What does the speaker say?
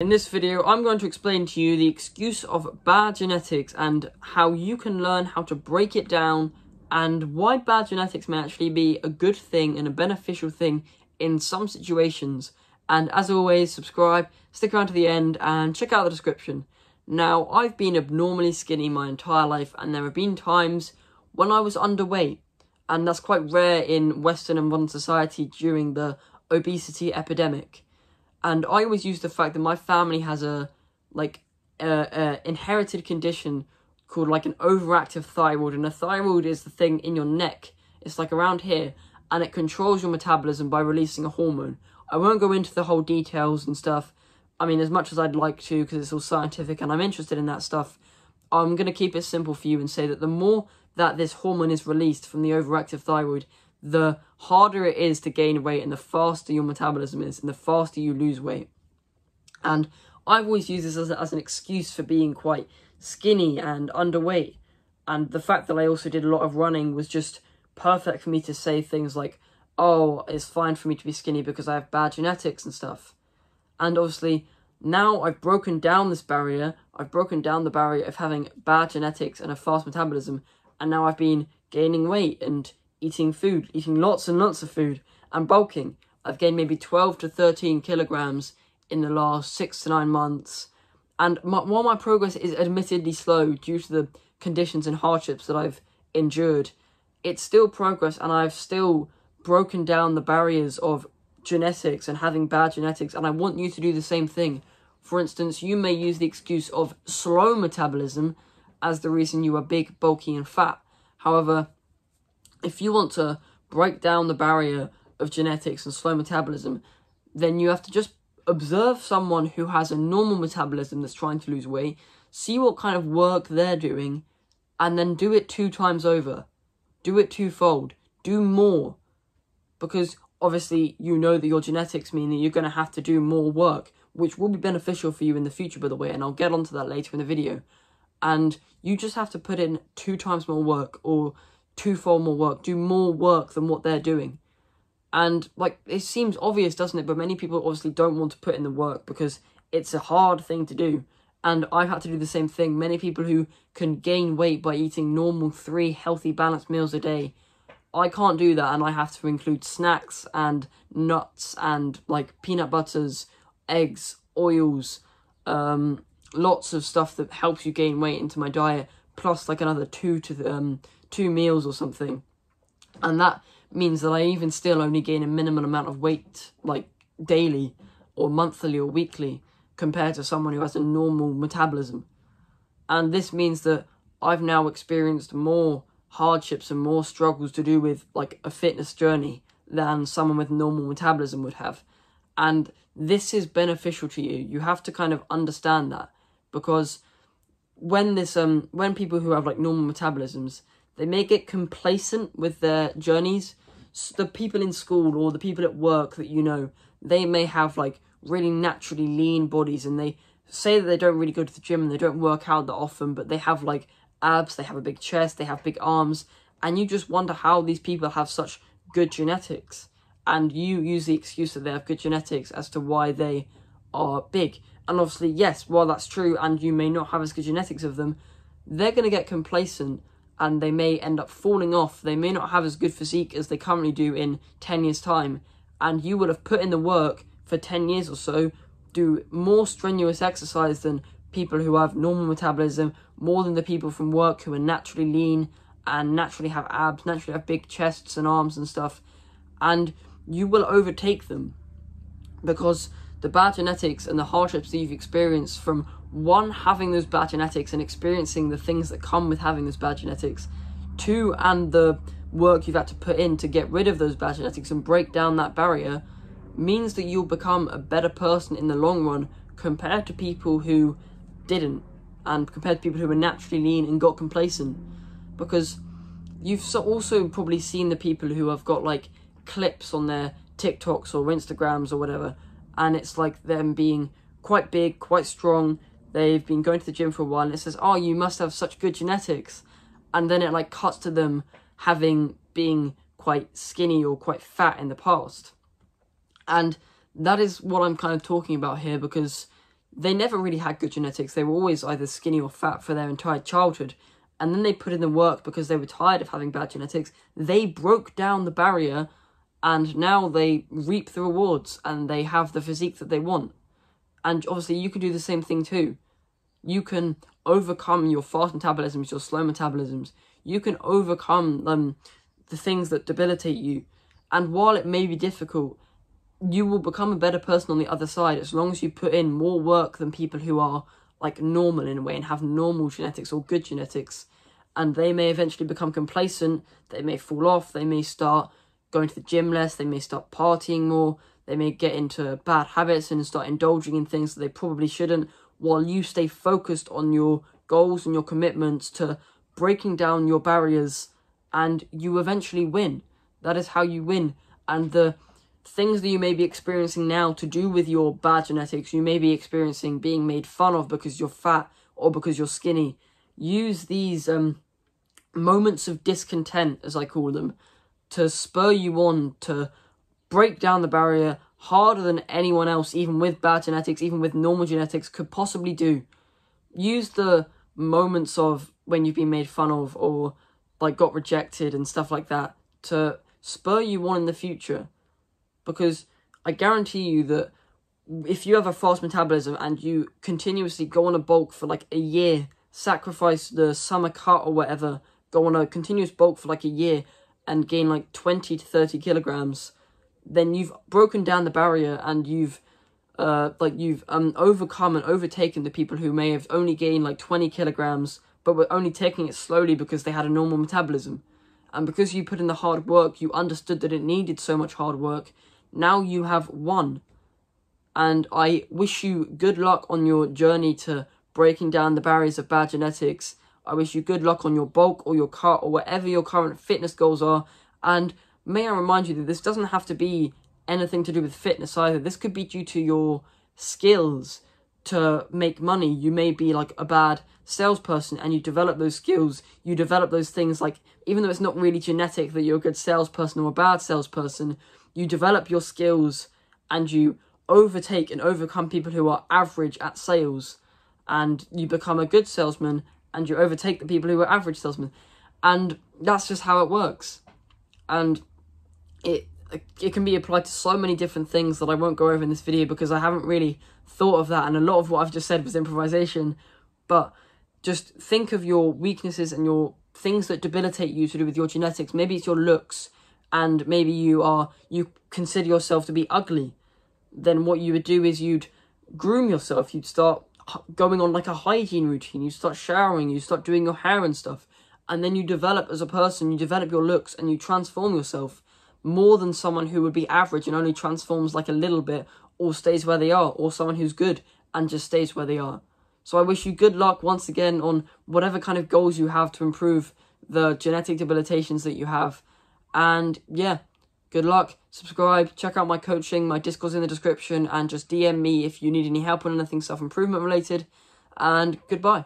In this video, I'm going to explain to you the excuse of bad genetics and how you can learn how to break it down and why bad genetics may actually be a good thing and a beneficial thing in some situations. And as always, subscribe, stick around to the end and check out the description. Now, I've been abnormally skinny my entire life and there have been times when I was underweight, and that's quite rare in Western and modern society during the obesity epidemic. And I always use the fact that my family has a inherited condition called like an overactive thyroid, and a thyroid is the thing in your neck. It's like around here, and it controls your metabolism by releasing a hormone. I won't go into the whole details and stuff. I mean, as much as I'd like to, because it's all scientific and I'm interested in that stuff, I'm going to keep it simple for you and say that the more that this hormone is released from the overactive thyroid, the harder it is to gain weight and the faster your metabolism is and the faster you lose weight. And I've always used this as an excuse for being quite skinny and underweight. And the fact that I also did a lot of running was just perfect for me to say things like, oh, it's fine for me to be skinny because I have bad genetics and stuff. And obviously, now I've broken down this barrier. I've broken down the barrier of having bad genetics and a fast metabolism. And now I've been gaining weight and eating food, eating lots and lots of food, and bulking. I've gained maybe 12 to 13 kilograms in the last 6 to 9 months. And while my progress is admittedly slow due to the conditions and hardships that I've endured, it's still progress, and I've still broken down the barriers of genetics and having bad genetics, and I want you to do the same thing. For instance, you may use the excuse of slow metabolism as the reason you are big, bulky, and fat. However, if you want to break down the barrier of genetics and slow metabolism, then you have to just observe someone who has a normal metabolism that's trying to lose weight, see what kind of work they're doing, and then do it 2 times over. Do it twofold. Do more. Because obviously you know that your genetics mean that you're going to have to do more work, which will be beneficial for you in the future, by the way, and I'll get onto that later in the video. And you just have to put in 2 times more work, or twofold more work, do more work than what they're doing. And like, it seems obvious, doesn't it? But many people obviously don't want to put in the work because it's a hard thing to do. And I've had to do the same thing. Many people who can gain weight by eating normal 3 healthy balanced meals a day, I can't do that, and I have to include snacks and nuts and like peanut butters, eggs, oils, lots of stuff that helps you gain weight into my diet, plus like another 2 meals or something. And that means that I even still only gain a minimal amount of weight, like daily or monthly or weekly, compared to someone who has a normal metabolism. And this means that I've now experienced more hardships and more struggles to do with like a fitness journey than someone with normal metabolism would have. And this is beneficial to you. You have to kind of understand that, because when people who have like normal metabolisms, they may get complacent with their journeys. So the people in school or the people at work that you know, they may have like really naturally lean bodies, and they say that they don't really go to the gym and they don't work out that often, but they have like abs, they have a big chest, they have big arms, and you just wonder how these people have such good genetics. And you use the excuse that they have good genetics as to why they are big. And obviously, yes, while that's true, and you may not have as good genetics of them, they're going to get complacent and they may end up falling off. They may not have as good physique as they currently do in 10 years' time. And you would have put in the work for 10 years or so, do more strenuous exercise than people who have normal metabolism, more than the people from work who are naturally lean and naturally have abs, naturally have big chests and arms and stuff. And you will overtake them, because the bad genetics and the hardships that you've experienced from one, having those bad genetics and experiencing the things that come with having those bad genetics, 2, and the work you've had to put in to get rid of those bad genetics and break down that barrier, means that you'll become a better person in the long run compared to people who didn't, and compared to people who were naturally lean and got complacent. Because you've also probably seen the people who have got like clips on their TikToks or Instagrams or whatever, and it's like them being quite big, quite strong, they've been going to the gym for a while, and it says, oh, you must have such good genetics, and then it like cuts to them being quite skinny or quite fat in the past. And that is what I'm kind of talking about here, because they never really had good genetics. They were always either skinny or fat for their entire childhood. And then they put in the work because they were tired of having bad genetics. They broke down the barrier, and now they reap the rewards and they have the physique that they want. And obviously you can do the same thing too. You can overcome your fast metabolisms, your slow metabolisms. You can overcome the things that debilitate you. And while it may be difficult, you will become a better person on the other side as long as you put in more work than people who are like normal in a way and have normal genetics or good genetics. And they may eventually become complacent, they may fall off, they may start going to the gym less, they may start partying more, they may get into bad habits and start indulging in things that they probably shouldn't, while you stay focused on your goals and your commitments to breaking down your barriers, and you eventually win. That is how you win. And the things that you may be experiencing now to do with your bad genetics, you may be experiencing being made fun of because you're fat or because you're skinny. Use these moments of discontent, as I call them, to spur you on to break down the barrier harder than anyone else, even with bad genetics, even with normal genetics, could possibly do. Use the moments of when you've been made fun of or like got rejected and stuff like that to spur you on in the future. Because I guarantee you that if you have a fast metabolism and you continuously go on a bulk for like a year, sacrifice the summer cut or whatever, go on a continuous bulk for like a year and gain like 20 to 30 kilograms, then you've broken down the barrier and you've overcome and overtaken the people who may have only gained like 20 kilograms but were only taking it slowly because they had a normal metabolism. And because you put in the hard work, you understood that it needed so much hard work. Now you have won. And I wish you good luck on your journey to breaking down the barriers of bad genetics. I wish you good luck on your bulk or your cut or whatever your current fitness goals are. And may I remind you that this doesn't have to be anything to do with fitness either. This could be due to your skills to make money. You may be like a bad salesperson and you develop those skills. You develop those things, like even though it's not really genetic that you're a good salesperson or a bad salesperson, you develop your skills and you overtake and overcome people who are average at sales, and you become a good salesman and you overtake the people who are average salesmen. And that's just how it works. And it can be applied to so many different things that I won't go over in this video because I haven't really thought of that, and a lot of what I've just said was improvisation. But just think of your weaknesses and your things that debilitate you to do with your genetics. Maybe it's your looks, and maybe you consider yourself to be ugly. Then what you would do is you'd groom yourself. You'd start going on like a hygiene routine. You start showering, you start doing your hair and stuff. And then you develop as a person, you develop your looks and you transform yourself more than someone who would be average and only transforms like a little bit or stays where they are, or someone who's good and just stays where they are. So I wish you good luck once again on whatever kind of goals you have to improve the genetic debilitations that you have. And yeah, good luck. Subscribe, check out my coaching, my Discord's in the description, and just DM me if you need any help on anything self-improvement related. And goodbye.